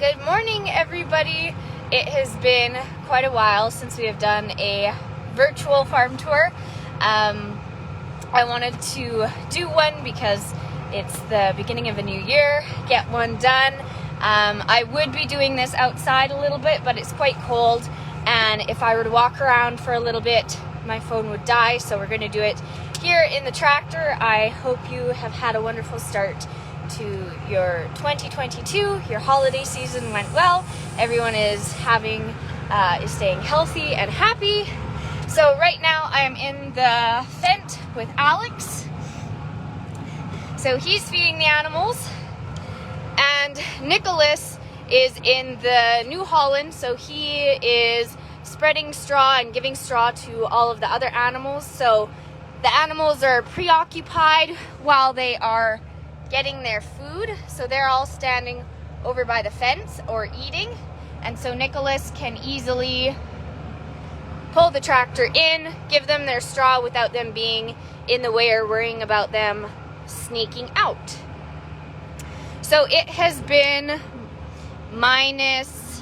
Good morning, everybody. It has been quite a while since we have done a virtual farm tour. I wanted to do one because it's the beginning of a new year, get one done. I would be doing this outside a little bit, but it's quite cold, and if I were to walk around for a little bit, my phone would die, so we're going to do it here in the tractor. I hope you have had a wonderful start to your 2022. Your holiday season went well. Everyone is staying healthy and happy. So right now I am in the Fendt with Alex. So he's feeding the animals, and Nicholas is in the New Holland. So he is spreading straw and giving straw to all of the other animals. So the animals are preoccupied while they are getting their food, so they're all standing over by the fence or eating, and so Nicholas can easily pull the tractor in, give them their straw without them being in the way or worrying about them sneaking out. So it has been in the minus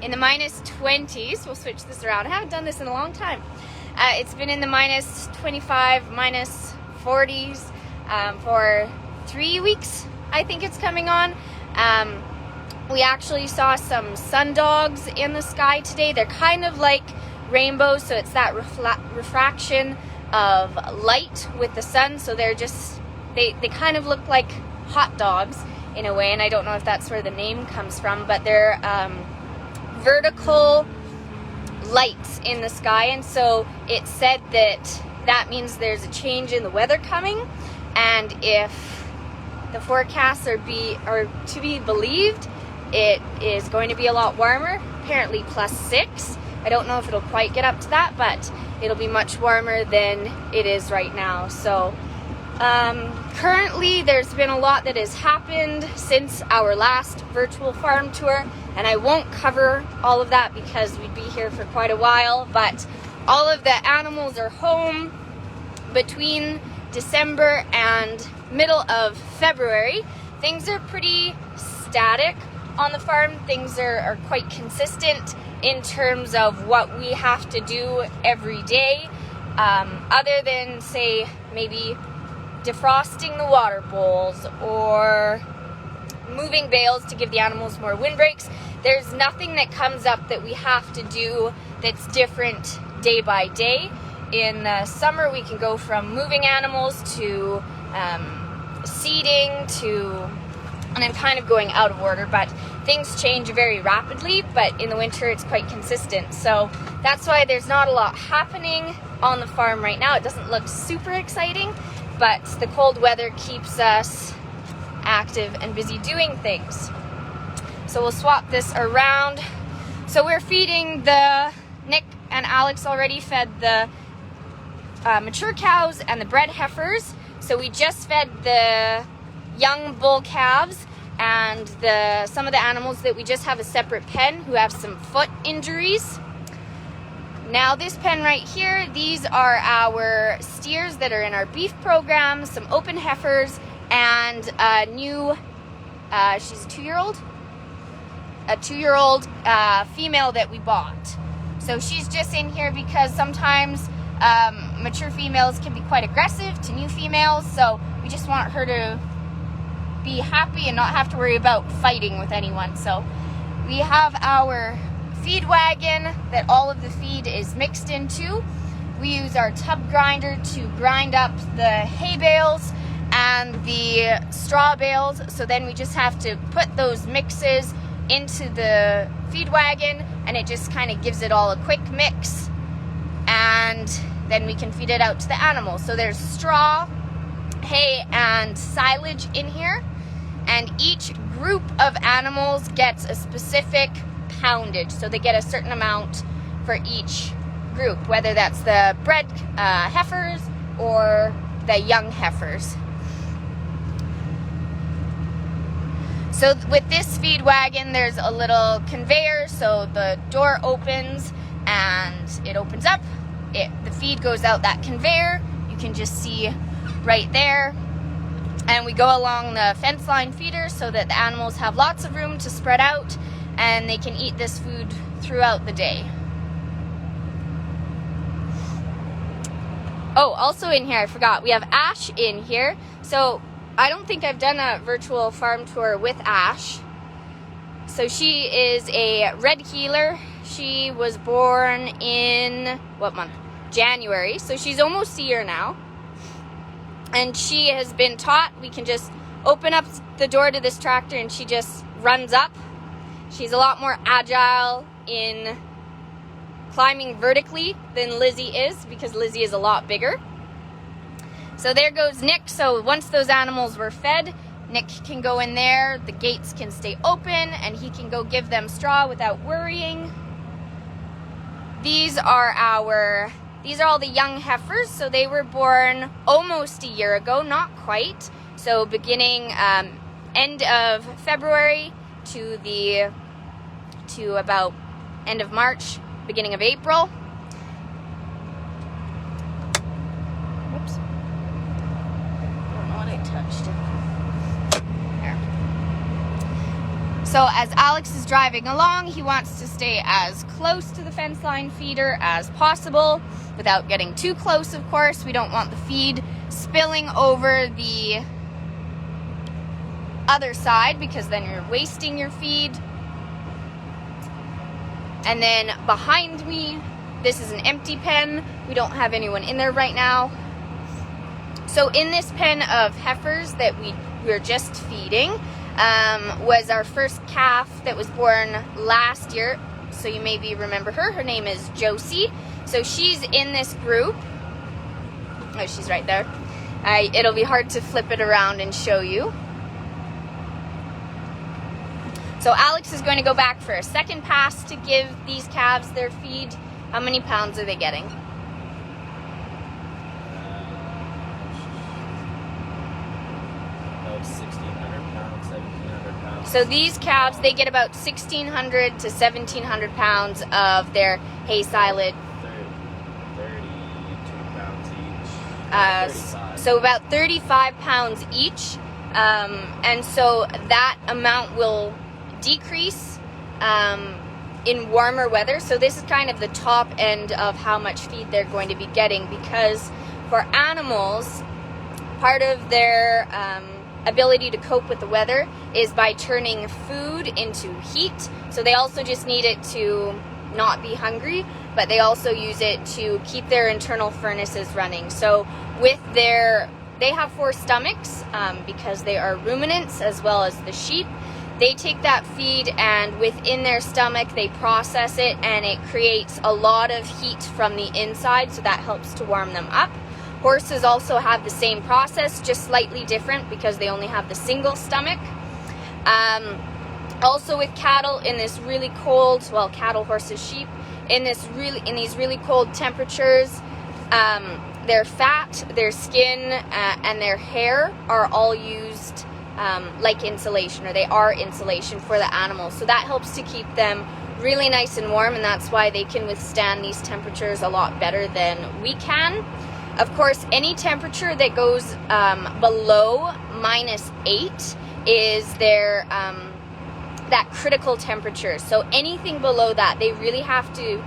20s. We'll switch this around. I haven't done this in a long time. It's been in the minus 25, minus 40s for 3 weeks, I think it's coming on. We actually saw some sundogs in the sky today. They're kind of like rainbows, so it's that refraction of light with the sun. So they're just, they kind of look like hot dogs in a way, and I don't know if that's where the name comes from, but they're vertical lights in the sky, and so it said that means there's a change in the weather coming, and if the forecasts are to be believed, it is going to be a lot warmer, apparently +6. I don't know if it'll quite get up to that, but it'll be much warmer than it is right now. So currently there's been a lot that has happened since our last virtual farm tour, and I won't cover all of that because we'd be here for quite a while, but all of the animals are home between December and middle of February. Things are pretty static on the farm. Things are quite consistent in terms of what we have to do every day, other than, say, maybe defrosting the water bowls or moving bales to give the animals more windbreaks. There's nothing that comes up that we have to do that's different day by day. In the summer, we can go from moving animals to seeding and I'm kind of going out of order, but things change very rapidly, but in the winter it's quite consistent. So that's why there's not a lot happening on the farm right now. It doesn't look super exciting, but the cold weather keeps us active and busy doing things. So we'll swap this around. So we're feeding Nick and Alex already fed the mature cows and the bred heifers. So we just fed the young bull calves and some of the animals that we just have a separate pen who have some foot injuries. Now this pen right here, these are our steers that are in our beef program, some open heifers, and a new, she's a two-year-old female that we bought. So she's just in here because sometimes mature females can be quite aggressive to new females, so we just want her to be happy and not have to worry about fighting with anyone. So we have our feed wagon that all of the feed is mixed into. We use our tub grinder to grind up the hay bales and the straw bales, so then we just have to put those mixes into the feed wagon, and it just kind of gives it all a quick mix, and then we can feed it out to the animals. So there's straw, hay, and silage in here, and each group of animals gets a specific poundage. So they get a certain amount for each group, whether that's the bred heifers or the young heifers. So with this feed wagon, there's a little conveyor, so the door opens and it opens up. The feed goes out that conveyor. You can just see right there. And we go along the fence line feeder so that the animals have lots of room to spread out and they can eat this food throughout the day. Oh, also in here, I forgot, we have Ash in here. So I don't think I've done a virtual farm tour with Ash. So she is a red heeler. She was born in, what month? January. So she's almost a year now. And she has been taught, we can just open up the door to this tractor and she just runs up. She's a lot more agile in climbing vertically than Lizzie is, because Lizzie is a lot bigger. So there goes Nick. So once those animals were fed, Nick can go in there, the gates can stay open, and he can go give them straw without worrying. These are all the young heifers. So they were born almost a year ago, not quite. So beginning end of February to about end of March, beginning of April. Whoops. I don't know what I touched. There. So as Alex is driving along, he wants to stay as close to the fence line feeder as possible without getting too close, of course. We don't want the feed spilling over the other side because then you're wasting your feed. And then behind me, this is an empty pen. We don't have anyone in there right now. So in this pen of heifers that we're just feeding was our first calf that was born last year. So you maybe remember her. Her name is Josie. So she's in this group. Oh, she's right there. It'll be hard to flip it around and show you. So Alex is going to go back for a second pass to give these calves their feed. How many pounds are they getting? About 1,600 pounds, 1,700 pounds. So these calves, they get about 1,600 to 1,700 pounds of their hay silage. 32 pounds each. So about 35 pounds each. And so that amount will decrease in warmer weather. So this is kind of the top end of how much feed they're going to be getting, because for animals, part of their ability to cope with the weather is by turning food into heat. So they also just need it to not be hungry, but they also use it to keep their internal furnaces running. So with they have 4 stomachs because they are ruminants as well as the sheep. They take that feed and within their stomach they process it, and it creates a lot of heat from the inside, so that helps to warm them up. Horses also have the same process, just slightly different because they only have the single stomach. Also with cattle in this really cold, well, cattle, horses, sheep, in these really cold temperatures, their fat, their skin, and their hair are all used like insulation, or they are insulation for the animals. So that helps to keep them really nice and warm, and that's why they can withstand these temperatures a lot better than we can. Of course, any temperature that goes below -8 is their that critical temperature. So anything below that, they really have to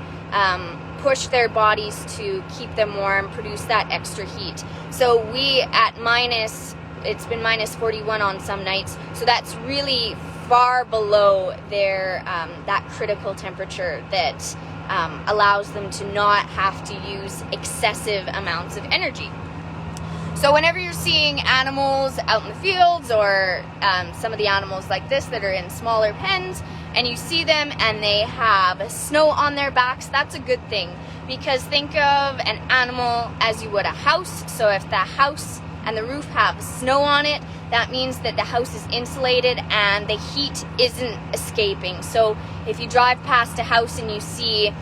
push their bodies to keep them warm, produce that extra heat. So we at it's been -41 on some nights, so that's really far below their that critical temperature that allows them to not have to use excessive amounts of energy. So whenever you're seeing animals out in the fields, or some of the animals like this that are in smaller pens, and you see them and they have snow on their backs, that's a good thing, because think of an animal as you would a house. So if the house and the roof have snow on it, that means that the house is insulated and the heat isn't escaping. So if you drive past a house and you see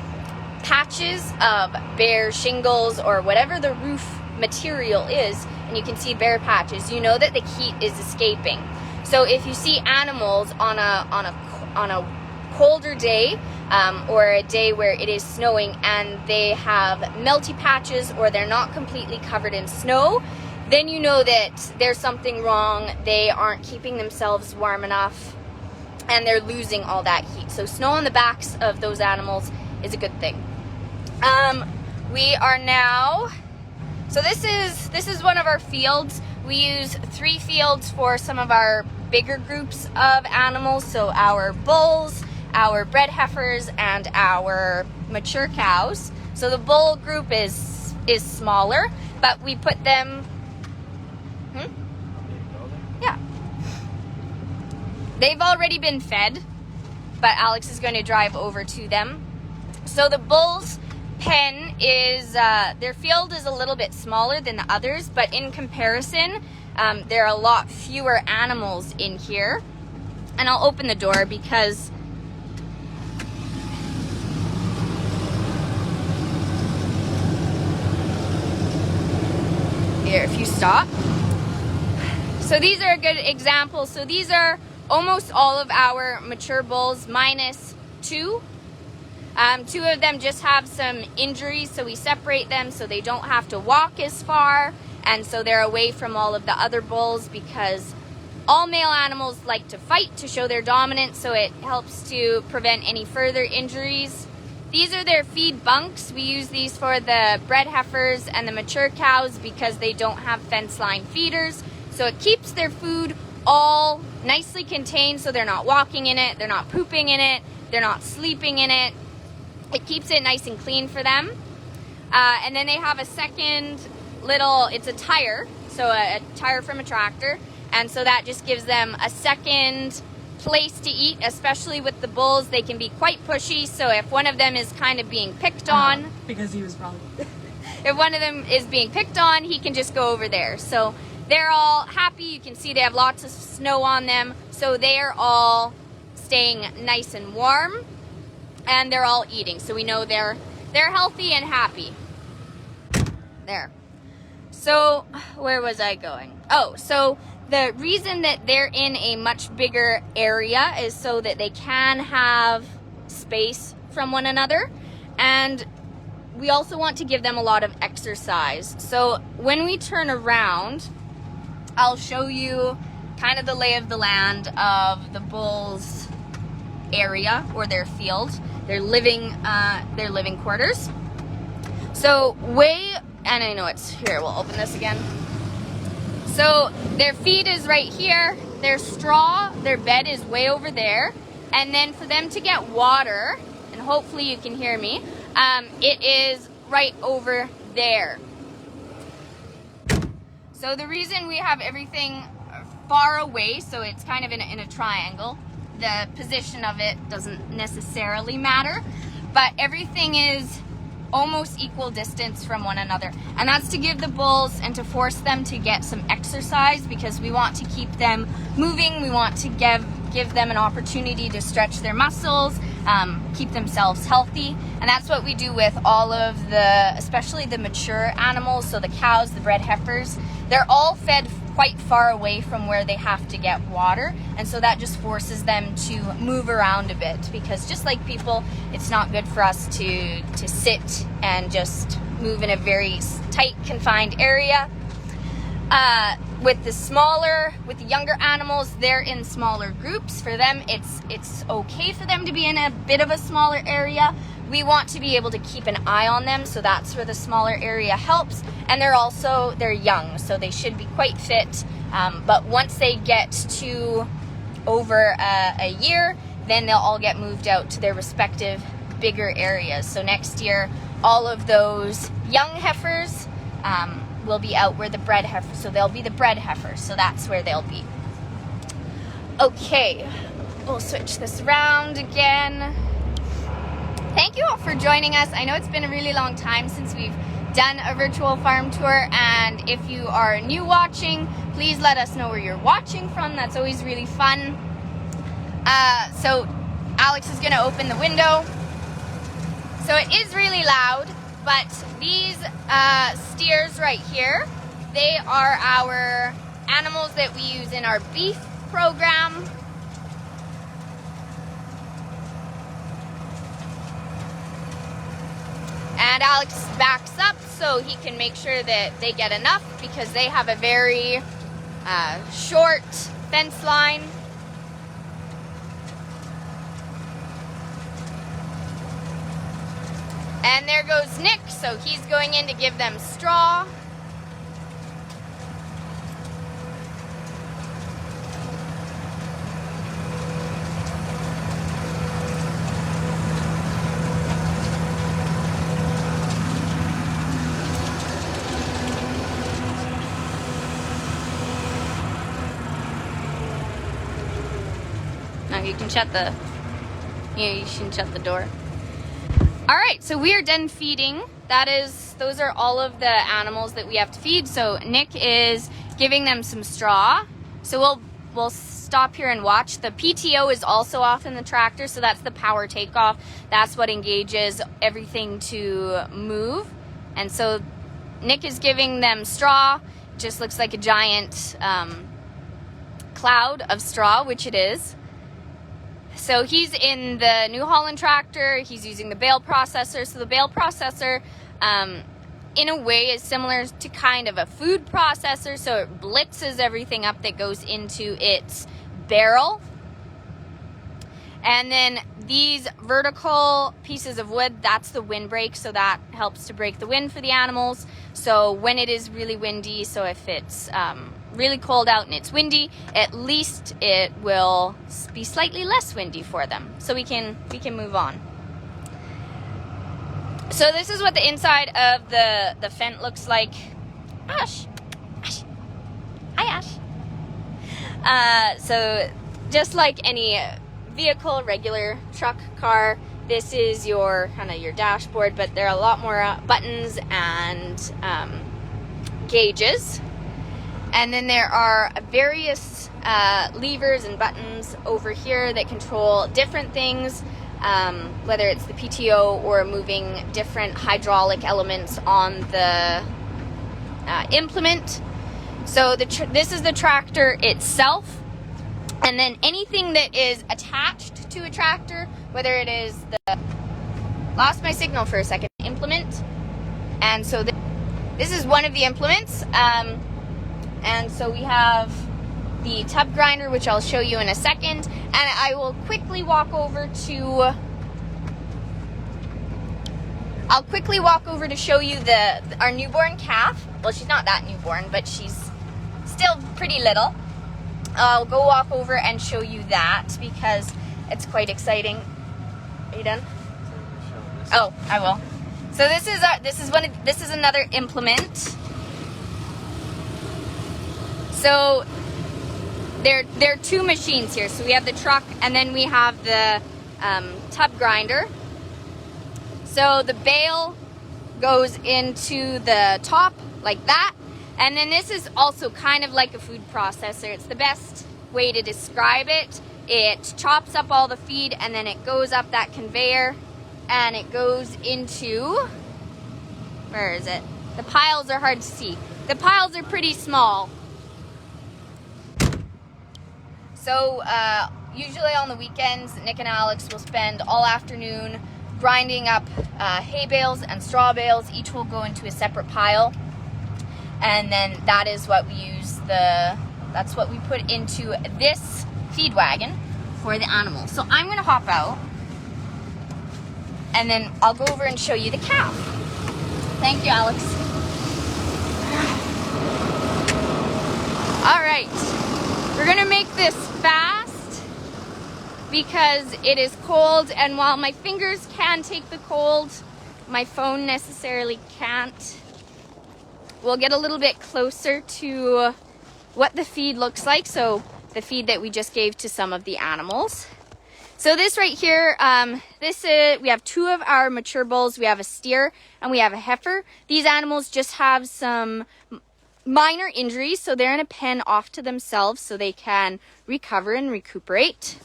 patches of bare shingles or whatever the roof material is, and you can see bare patches, you know that the heat is escaping. So if you see animals on a colder day, or a day where it is snowing and they have melty patches, or they're not completely covered in snow, then you know that there's something wrong. They aren't keeping themselves warm enough and they're losing all that heat. So snow on the backs of those animals is a good thing. We are now, so this is one of our fields. We use 3 fields for some of our bigger groups of animals. So our bulls, our bred heifers, and our mature cows. So the bull group is smaller, but we put them, yeah. They've already been fed, but Alex is going to drive over to them. So the bulls' pen is, their field is a little bit smaller than the others, but in comparison, there are a lot fewer animals in here. And I'll open the door because here, if you stop. So these are a good example. So these are almost all of our mature bulls minus 2. 2 of them just have some injuries, so we separate them so they don't have to walk as far, and so they're away from all of the other bulls, because all male animals like to fight to show their dominance, so it helps to prevent any further injuries. These are their feed bunks. We use these for the bred heifers and the mature cows because they don't have fence line feeders, so it keeps their food all nicely contained, so they're not walking in it, they're not pooping in it, they're not sleeping in it. It keeps it nice and clean for them. And then they have a second little, it's a tire, so a tire from a tractor, and so that just gives them a second place to eat, especially with the bulls. They can be quite pushy, so if one of them is kind of being picked on, because he was probably if one of them is being picked on, he can just go over there. So they're all happy. You can see they have lots of snow on them, so they're all staying nice and warm, and they're all eating, so we know they're healthy and happy. There. So where was I going? Oh, so the reason that they're in a much bigger area is so that they can have space from one another, and we also want to give them a lot of exercise. So when we turn around, I'll show you kind of the lay of the land of the bulls' area, or their field, their living quarters. So and I know it's here, we'll open this again. So their feed is right here, their straw, their bed is way over there, and then for them to get water, and hopefully you can hear me, it is right over there. So the reason we have everything far away, so it's kind of in a triangle, the position of it doesn't necessarily matter, but everything is almost equal distance from one another, and that's to give the bulls and to force them to get some exercise, because we want to keep them moving. We want to give them an opportunity to stretch their muscles, keep themselves healthy, and that's what we do with all of especially the mature animals. So the cows, the bred heifers, they're all fed quite far away from where they have to get water, and so that just forces them to move around a bit, because just like people, it's not good for us to sit and just move in a very tight, confined area. With the younger animals, they're in smaller groups. For them, it's okay for them to be in a bit of a smaller area. We want to be able to keep an eye on them, so that's where the smaller area helps. And they're young, so they should be quite fit. But once they get to over a year, then they'll all get moved out to their respective bigger areas. So next year, all of those young heifers will be out where the bred heifers, so they'll be the bred heifers, so that's where they'll be. Okay, we'll switch this around again. Thank you all for joining us. I know it's been a really long time since we've done a virtual farm tour, and if you are new watching, please let us know where you're watching from. That's always really fun. So Alex is gonna open the window. So it is really loud, but these steers right here, they are our animals that we use in our beef program. And Alex backs up so he can make sure that they get enough, because they have a very short fence line. And there goes Nick, so he's going in to give them straw. Now you can shut the, you can shut the door. All right, so we are done feeding. Those are all of the animals that we have to feed. So Nick is giving them some straw. So we'll stop here and watch. The PTO is also off in the tractor, so that's the power takeoff. That's what engages everything to move. And so Nick is giving them straw. Just looks like a giant cloud of straw, which it is. So he's in the New Holland tractor. He's using the bale processor. So the bale processor, in a way, is similar to kind of a food processor. So it blitzes everything up that goes into its barrel. And then these vertical pieces of wood, that's the windbreak. So that helps to break the wind for the animals. So when it is really windy, so if it's really cold out and it's windy, at least it will be slightly less windy for them, so we can move on. So this is what the inside of the Fendt looks like. Ash, hi Ash. So just like any vehicle, regular truck, car, this is your kind of your dashboard, but there are a lot more buttons and gauges. And then there are various levers and buttons over here that control different things, whether it's the PTO or moving different hydraulic elements on the implement. So this is the tractor itself. And then anything that is attached to a tractor, whether it is the, lost my signal for a second, implement. And so this is one of the implements. And so we have the tub grinder, which I'll show you in a second. And I will quickly walk over to show you our newborn calf. Well, she's not that newborn, but she's still pretty little. I'll go walk over and show you that because it's quite exciting. Are you done? Oh, I will. So this is another implement. So there are two machines here. So we have the truck and then we have the tub grinder. So the bale goes into the top like that. And then this is also kind of like a food processor. It's the best way to describe it. It chops up all the feed and then it goes up that conveyor and it goes into, where is it? The piles are hard to see. The piles are pretty small. So usually on the weekends, Nick and Alex will spend all afternoon grinding up hay bales and straw bales. Each will go into a separate pile. And then that is what we use, that's what we put into this feed wagon for the animals. So I'm gonna hop out and then I'll go over and show you the calf. Thank you, Alex. All right, we're gonna make this fast because it is cold, and while my fingers can take the cold, my phone necessarily can't. We'll get a little bit closer to what the feed looks like. So the feed that we just gave to some of the animals. So this right here, we have two of our mature bulls. We have a steer and we have a heifer. These animals just have some minor injuries, so they're in a pen off to themselves so they can recover and recuperate.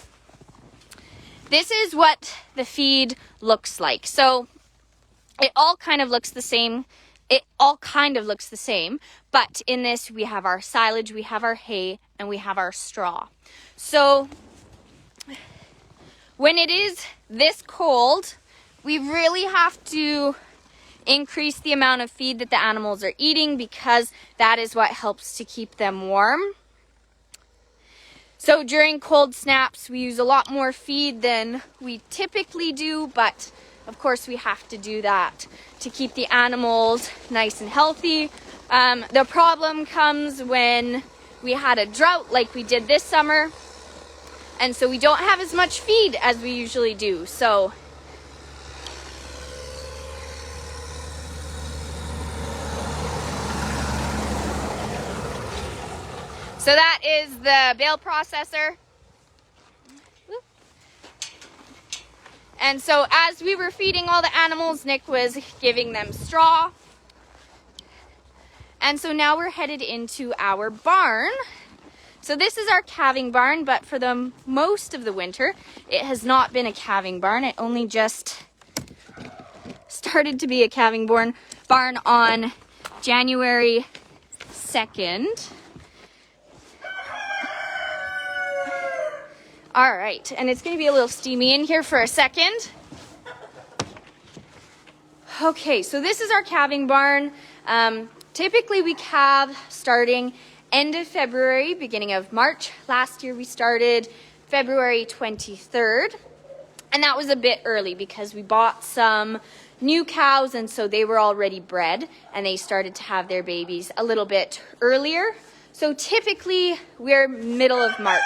This is what the feed looks like. So it all kind of looks the same. But in this we have our silage, we have our hay, and we have our straw. So when it is this cold, we really have to increase the amount of feed that the animals are eating because that is what helps to keep them warm. So during cold snaps, we use a lot more feed than we typically do, but of course we have to do that to keep the animals nice and healthy. The problem comes when we had a drought like we did this summer, and so we don't have as much feed as we usually do. So that is the bale processor. And so as we were feeding all the animals, Nick was giving them straw. And so now we're headed into our barn. So this is our calving barn, but for the most of the winter, it has not been a calving barn. It only just started to be a calving barn on January 2nd. All right, and it's going to be a little steamy in here for a second. Okay, so this is our calving barn. Typically we calve starting end of February, beginning of March. Last year we started February 23rd, and that was a bit early because we bought some new cows, and so they were already bred, and they started to have their babies a little bit earlier. So typically we're middle of March.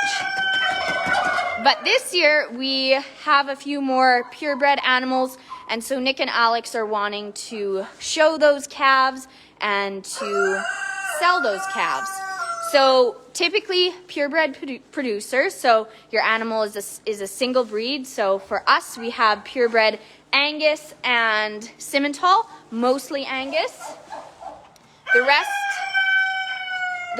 But this year we have a few more purebred animals, and so Nick and Alex are wanting to show those calves and to sell those calves. So typically purebred producers, so your animal is a single breed. So for us, we have purebred Angus and Simmental, mostly Angus. The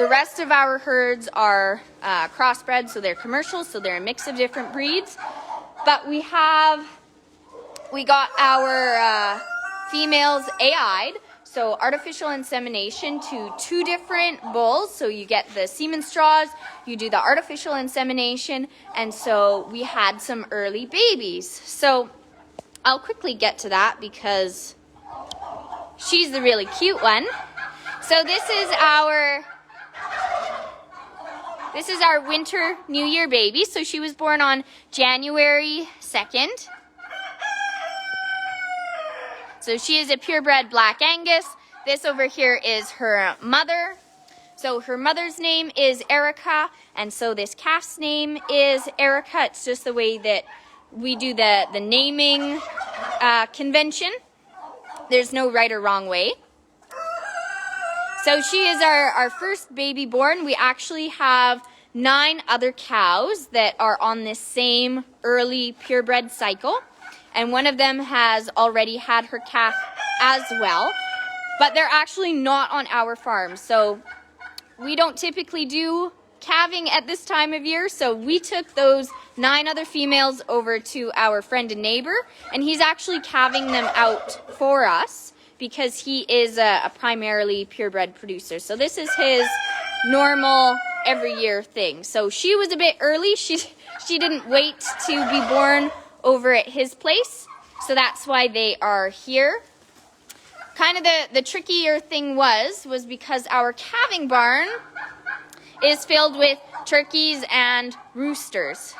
rest of our herds are crossbred, so they're commercial, so they're a mix of different breeds. But we got our females AI'd, so artificial insemination to 2 different bulls. So you get the semen straws, you do the artificial insemination, and so we had some early babies. So I'll quickly get to that because she's the really cute one. So this is our winter New Year baby. So she was born on January 2nd. So she is a purebred Black Angus. This over here is her mother. So her mother's name is Erica, and so this calf's name is Erica. It's just the way that we do the naming convention. There's no right or wrong way. So she is our first baby born. We actually have 9 other cows that are on this same early purebred cycle. And one of them has already had her calf as well. But they're actually not on our farm. So we don't typically do calving at this time of year. So we took those 9 other females over to our friend and neighbor. And he's actually calving them out for us, because he is a primarily purebred producer. So this is his normal every year thing. So she was a bit early. She didn't wait to be born over at his place. So that's why they are here. Kind of the trickier thing was because our calving barn is filled with turkeys and roosters.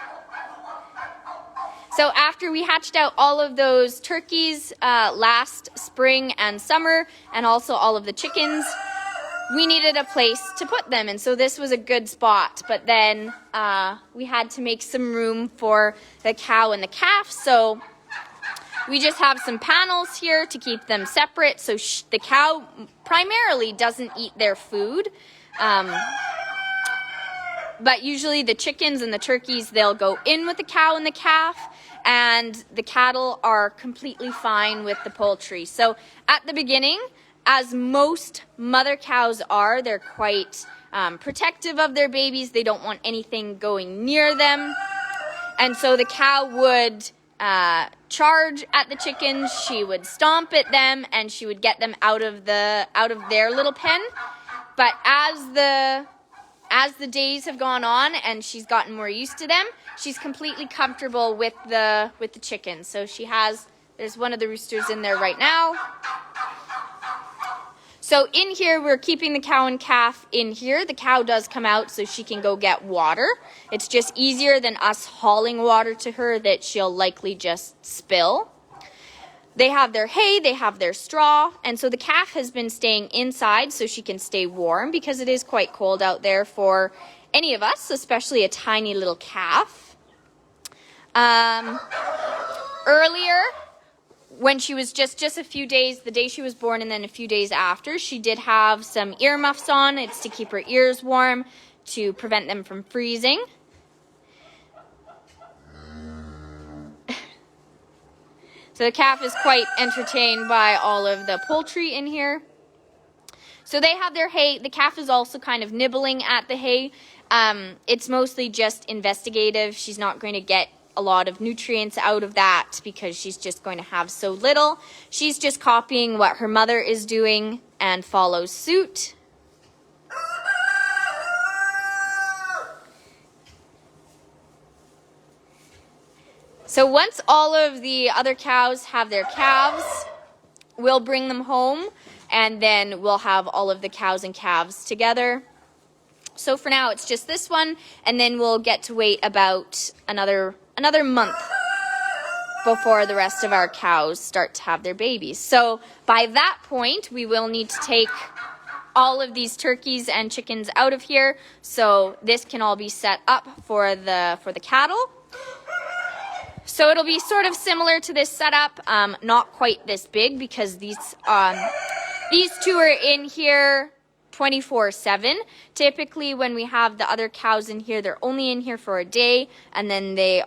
So after we hatched out all of those turkeys last spring and summer, and also all of the chickens, we needed a place to put them. And so this was a good spot. But then we had to make some room for the cow and the calf. So we just have some panels here to keep them separate. So the cow primarily doesn't eat their food. But usually the chickens and the turkeys, they'll go in with the cow and the calf. And the cattle are completely fine with the poultry. So at the beginning, as most mother cows are, they're quite protective of their babies. They don't want anything going near them. And so the cow would charge at the chickens. She would stomp at them, and she would get them out of their little pen. But as the days have gone on and she's gotten more used to them, she's completely comfortable with the chickens. So there's one of the roosters in there right now. So in here, we're keeping the cow and calf in here. The cow does come out so she can go get water. It's just easier than us hauling water to her that she'll likely just spill. They have their hay, they have their straw, and so the calf has been staying inside so she can stay warm because it is quite cold out there for any of us, especially a tiny little calf. Earlier, when she was just a few days, the day she was born and then a few days after, she did have some earmuffs on. It's to keep her ears warm, to prevent them from freezing. So the calf is quite entertained by all of the poultry in here. So they have their hay. The calf is also kind of nibbling at the hay. It's mostly just investigative. She's not going to get a lot of nutrients out of that because she's just going to have so little. She's just copying what her mother is doing and follows suit. So once all of the other cows have their calves, we'll bring them home and then we'll have all of the cows and calves together. So for now it's just this one, and then we'll get to wait about another month before the rest of our cows start to have their babies. So by that point we will need to take all of these turkeys and chickens out of here, so this can all be set up for the cattle. So it'll be sort of similar to this setup, not quite this big because these two are in here 24/7. Typically when we have the other cows in here, they're only in here for a day, and then they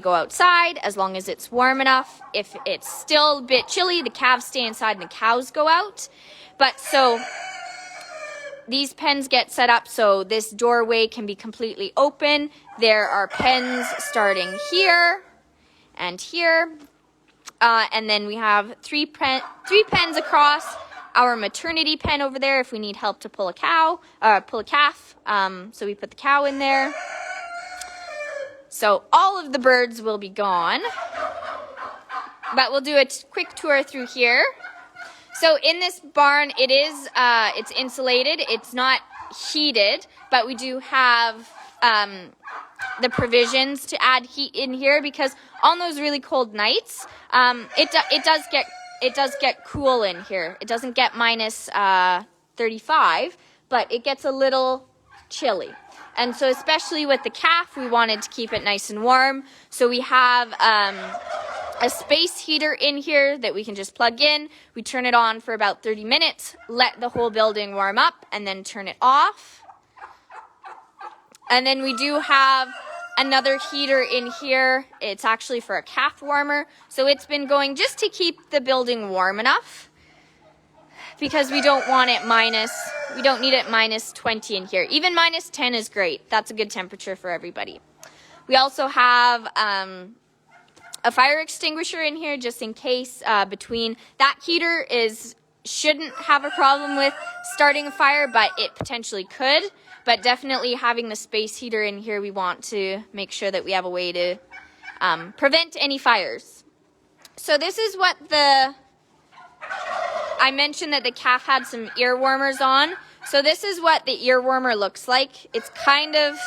go outside as long as it's warm enough. If it's still a bit chilly, the calves stay inside and the cows go out. But so these pens get set up so this doorway can be completely open. There are pens starting here and here, and then we have three pens across. Our maternity pen over there if we need help to pull a calf. So we put the cow in there. So all of the birds will be gone, but we'll do a quick tour through here. So in this barn, it's insulated. It's not heated, but we do have the provisions to add heat in here because on those really cold nights, it does get cool in here. It doesn't get minus 35, but it gets a little chilly. And so especially with the calf, we wanted to keep it nice and warm. So we have a space heater in here that we can just plug in. We turn it on for about 30 minutes, let the whole building warm up, and then turn it off. And then we do have another heater in here. It's actually for a calf warmer. So it's been going just to keep the building warm enough because we don't need it minus 20 in here. Even minus 10 is great. That's a good temperature for everybody. We also have a fire extinguisher in here just in case between. That heater shouldn't have a problem with starting a fire, but it potentially could. But definitely having the space heater in here, we want to make sure that we have a way to prevent any fires. So this is what I mentioned that the calf had some ear warmers on. So this is what the ear warmer looks like. It's kind of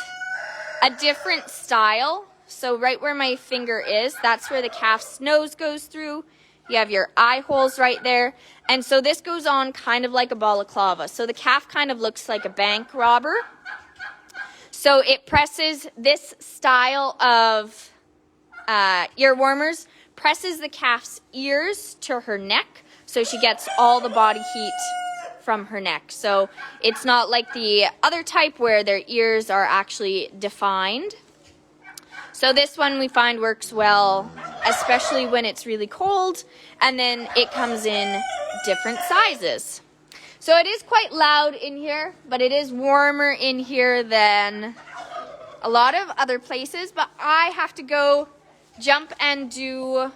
a different style. So right where my finger is, that's where the calf's nose goes through. You have your eye holes right there. And so this goes on kind of like a balaclava. So the calf kind of looks like a bank robber. So it presses this style of ear warmers, presses the calf's ears to her neck. So she gets all the body heat from her neck. So it's not like the other type where their ears are actually defined. So this one we find works well, especially when it's really cold, and then it comes in different sizes. So it is quite loud in here, but it is warmer in here than a lot of other places. But I have to go jump and do...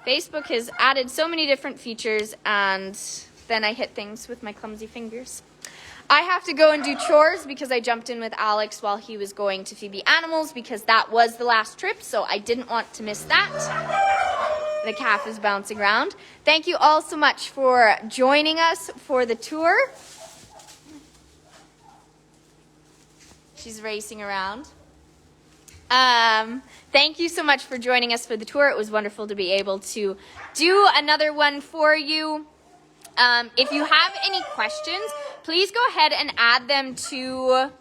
Facebook has added so many different features, and then I hit things with my clumsy fingers. I have to go and do chores because I jumped in with Alex while he was going to feed the animals because that was the last trip, so I didn't want to miss that. the calf is bouncing around. Thank you all so much for joining us for the tour. She's racing around. Thank you so much for joining us for the tour. It was wonderful to be able to do another one for you. If you have any questions, please go ahead and add them to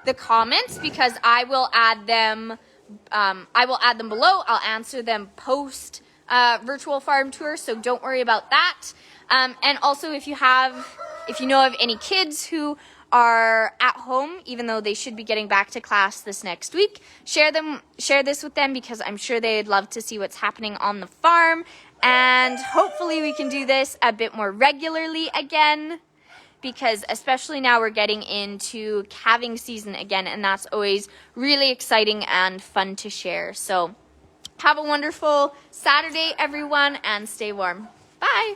the comments, because I will add them. I will add them below. I'll answer them post virtual farm tour, so don't worry about that. And also, if you know of any kids who are at home, even though they should be getting back to class this next week, share this with them, because I'm sure they'd love to see what's happening on the farm. And hopefully we can do this a bit more regularly again, because especially now we're getting into calving season again, and that's always really exciting and fun to share. So have a wonderful Saturday, everyone, and stay warm. Bye.